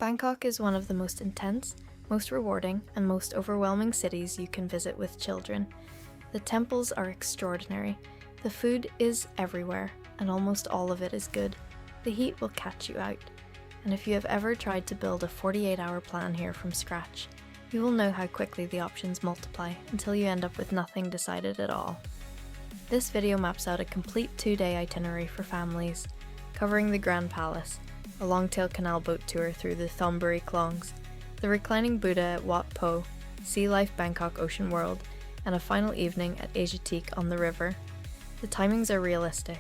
Bangkok is one of the most intense, most rewarding, and most overwhelming cities you can visit with children. The temples are extraordinary, the food is everywhere, and almost all of it is good. The heat will catch you out, and if you have ever tried to build a 48-hour plan here from scratch, you will know how quickly the options multiply until you end up with nothing decided at all. This video maps out a complete 2-day itinerary for families, covering the Grand Palace, a Longtail canal boat tour through the Thonburi klongs, the Reclining Buddha at Wat Pho, LIFE Bangkok Ocean World, and a final evening at Asiatique on the river. The timings are realistic,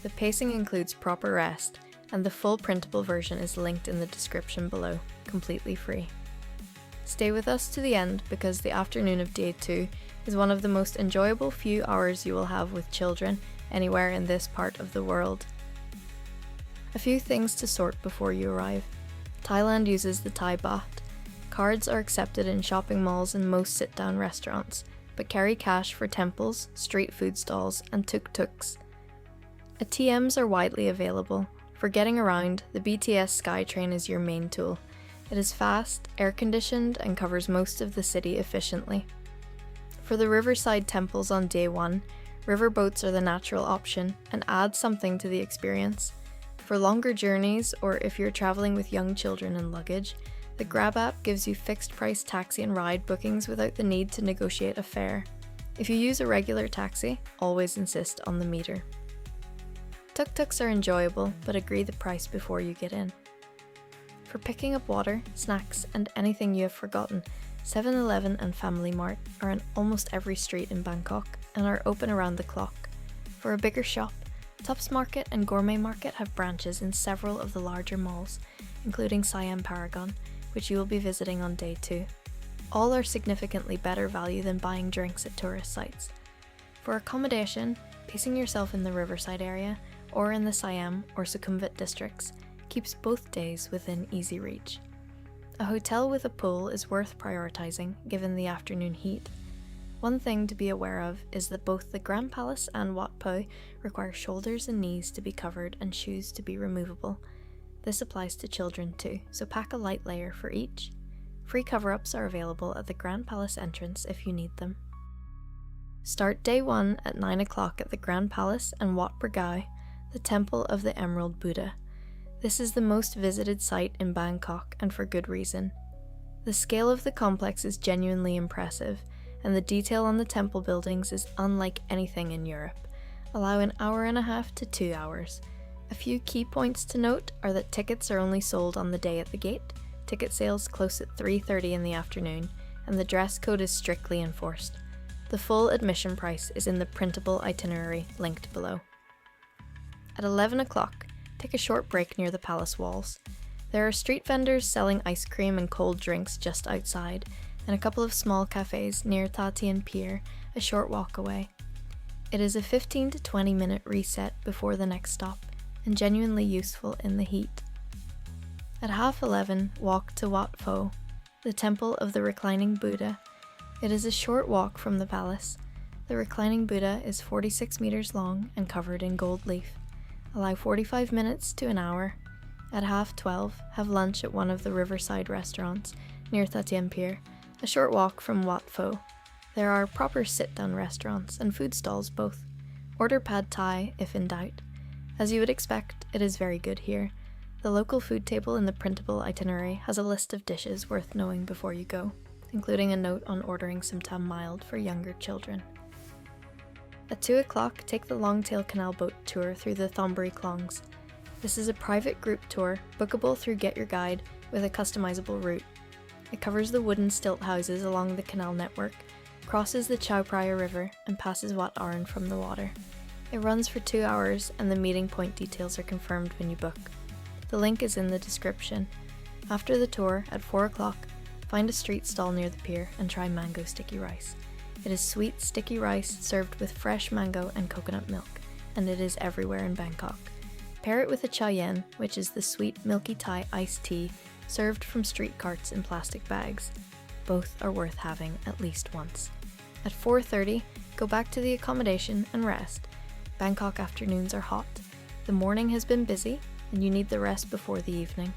the pacing includes proper rest, and the full printable version is linked in the description below, completely free. Stay with us to the end because the afternoon of day 2 is one of the most enjoyable few hours you will have with children anywhere in this part of the world. A few things to sort before you arrive. Thailand uses the Thai baht. Cards are accepted in shopping malls and most sit-down restaurants, but carry cash for temples, street food stalls, and tuk-tuks. ATMs are widely available. For getting around, the BTS SkyTrain is your main tool. It is fast, air-conditioned, and covers most of the city efficiently. For the riverside temples on day 1, riverboats are the natural option and add something to the experience. For longer journeys, or if you're traveling with young children and luggage, the Grab app gives you fixed-price taxi and ride bookings without the need to negotiate a fare. If you use a regular taxi, always insist on the meter. Tuk-tuks are enjoyable, but agree the price before you get in. For picking up water, snacks, and anything you have forgotten, 7-Eleven and Family Mart are on almost every street in Bangkok and are open around the clock. For a bigger shop, Tops Market and Gourmet Market have branches in several of the larger malls, including Siam Paragon, which you will be visiting on day 2. All are significantly better value than buying drinks at tourist sites. For accommodation, basing yourself in the riverside area or in the Siam or Sukhumvit districts keeps both days within easy reach. A hotel with a pool is worth prioritizing given the afternoon heat. One thing to be aware of is that both the Grand Palace and Wat Pho require shoulders and knees to be covered and shoes to be removable. This applies to children too, so pack a light layer for each. Free cover-ups are available at the Grand Palace entrance if you need them. Start day 1 at 9 o'clock at the Grand Palace and Wat Arun, the Temple of the Emerald Buddha. This is the most visited site in Bangkok, and for good reason. The scale of the complex is genuinely impressive, and the detail on the temple buildings is unlike anything in Europe. Allow an hour and a half to 2 hours. A few key points to note are that tickets are only sold on the day at the gate, ticket sales close at 3:30 in the afternoon, and the dress code is strictly enforced. The full admission price is in the printable itinerary linked below. At 11 o'clock, take a short break near the palace walls. There are street vendors selling ice cream and cold drinks just outside, and a couple of small cafes near Tha Tien Pier, a short walk away. It is a 15 to 20 minute reset before the next stop, and genuinely useful in the heat. At 11:30, walk to Wat Pho, the Temple of the Reclining Buddha. It is a short walk from the palace. The Reclining Buddha is 46 meters long and covered in gold leaf. Allow 45 minutes to an hour. At 12:30, have lunch at one of the riverside restaurants near Tha Tien Pier, a short walk from Wat Pho. There are proper sit-down restaurants and food stalls both. Order pad thai if in doubt. As you would expect, it is very good here. The local food table in the printable itinerary has a list of dishes worth knowing before you go, including a note on ordering some tam mild for younger children. At 2 o'clock, take the Longtail canal boat tour through the Thonburi klongs. This is a private group tour, bookable through GetYourGuide with a customizable route. It covers the wooden stilt houses along the canal network, crosses the Chao Phraya River, and passes Wat Arun from the water. It runs for 2 hours, and the meeting point details are confirmed when you book. The link is in the description. After the tour, at 4 o'clock, find a street stall near the pier and try mango sticky rice. It is sweet, sticky rice served with fresh mango and coconut milk, and it is everywhere in Bangkok. Pair it with a chow yen, which is the sweet, milky Thai iced tea served from street carts in plastic bags. Both are worth having at least once. At 4:30, go back to the accommodation and rest. Bangkok afternoons are hot. The morning has been busy, and you need the rest before the evening.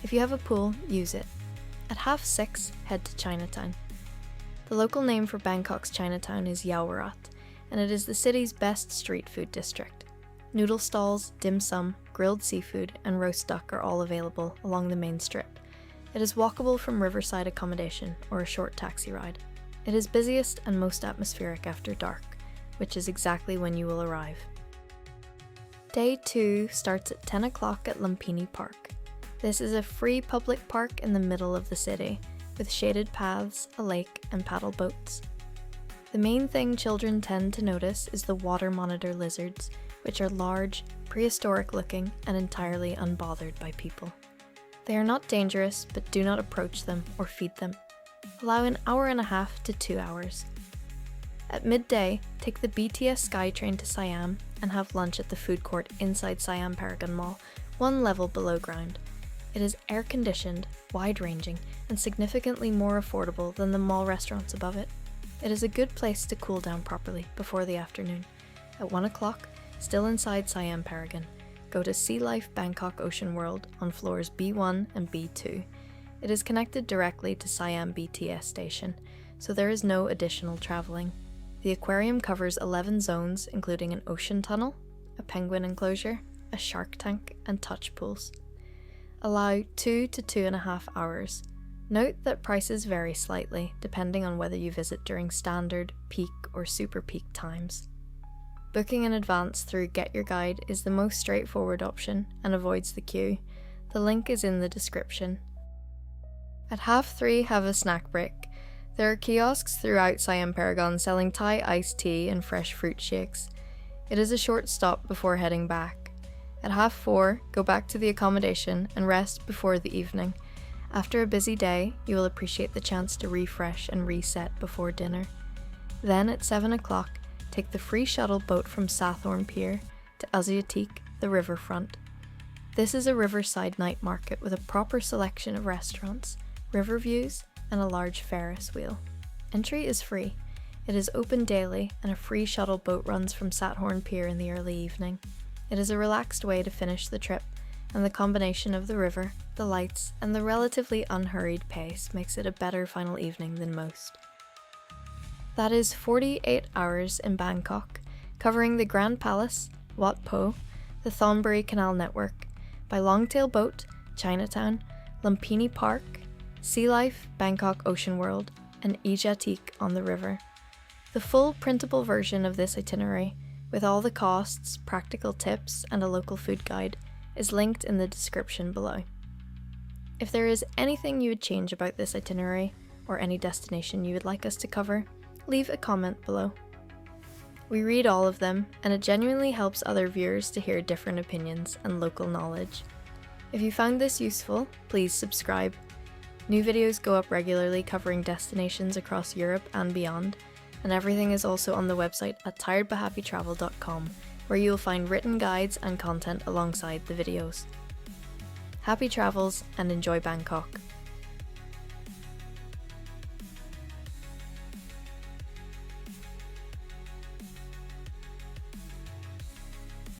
If you have a pool, use it. At 6:30, head to Chinatown. The local name for Bangkok's Chinatown is Yaowarat, and it is the city's best street food district. Noodle stalls, dim sum, grilled seafood, and roast duck are all available along the main strip. It is walkable from riverside accommodation or a short taxi ride. It is busiest and most atmospheric after dark, which is exactly when you will arrive. Day 2 starts at 10 o'clock at Lumphini Park. This is a free public park in the middle of the city, with shaded paths, a lake, and paddle boats. The main thing children tend to notice is the water monitor lizards, which are large, prehistoric looking, and entirely unbothered by people. They are not dangerous, but do not approach them or feed them. Allow an hour and a half to 2 hours. At midday, take the BTS SkyTrain to Siam and have lunch at the food court inside Siam Paragon Mall, one level below ground. It is air-conditioned, wide-ranging, and significantly more affordable than the mall restaurants above it. It is a good place to cool down properly before the afternoon. At 1 o'clock, still inside Siam Paragon, go to LIFE Bangkok Ocean World on floors B1 and B2. It is connected directly to Siam BTS station, so there is no additional travelling. The aquarium covers 11 zones, including an ocean tunnel, a penguin enclosure, a shark tank, and touch pools. Allow 2 to 2.5 hours. Note that prices vary slightly depending on whether you visit during standard, peak, or super peak times. Booking in advance through GetYourGuide is the most straightforward option and avoids the queue. The link is in the description. At 3:30, have a snack break. There are kiosks throughout Siam Paragon selling Thai iced tea and fresh fruit shakes. It is a short stop before heading back. At 4:30, go back to the accommodation and rest before the evening. After a busy day, you will appreciate the chance to refresh and reset before dinner. Then at 7 o'clock, take the free shuttle boat from Tha Tien Pier to Asiatique The Riverfront. This is a riverside night market with a proper selection of restaurants, river views, and a large Ferris wheel. Entry is free. It is open daily, and a free shuttle boat runs from Tha Tien Pier in the early evening. It is a relaxed way to finish the trip, and the combination of the river, the lights, and the relatively unhurried pace makes it a better final evening than most. That is 48 hours in Bangkok, covering the Grand Palace, Wat Pho, the Thonburi Canal network, by Longtail boat, Chinatown, Lumphini Park, LIFE Bangkok Ocean World, and Asiatique on the river. The full printable version of this itinerary, with all the costs, practical tips, and a local food guide, is linked in the description below. If there is anything you would change about this itinerary, or any destination you would like us to cover, leave a comment below. We read all of them, and it genuinely helps other viewers to hear different opinions and local knowledge. If you found this useful, please subscribe. New videos go up regularly covering destinations across Europe and beyond, and everything is also on the website at tiredbuthappytravel.com, where you will find written guides and content alongside the videos. Happy travels and enjoy Bangkok!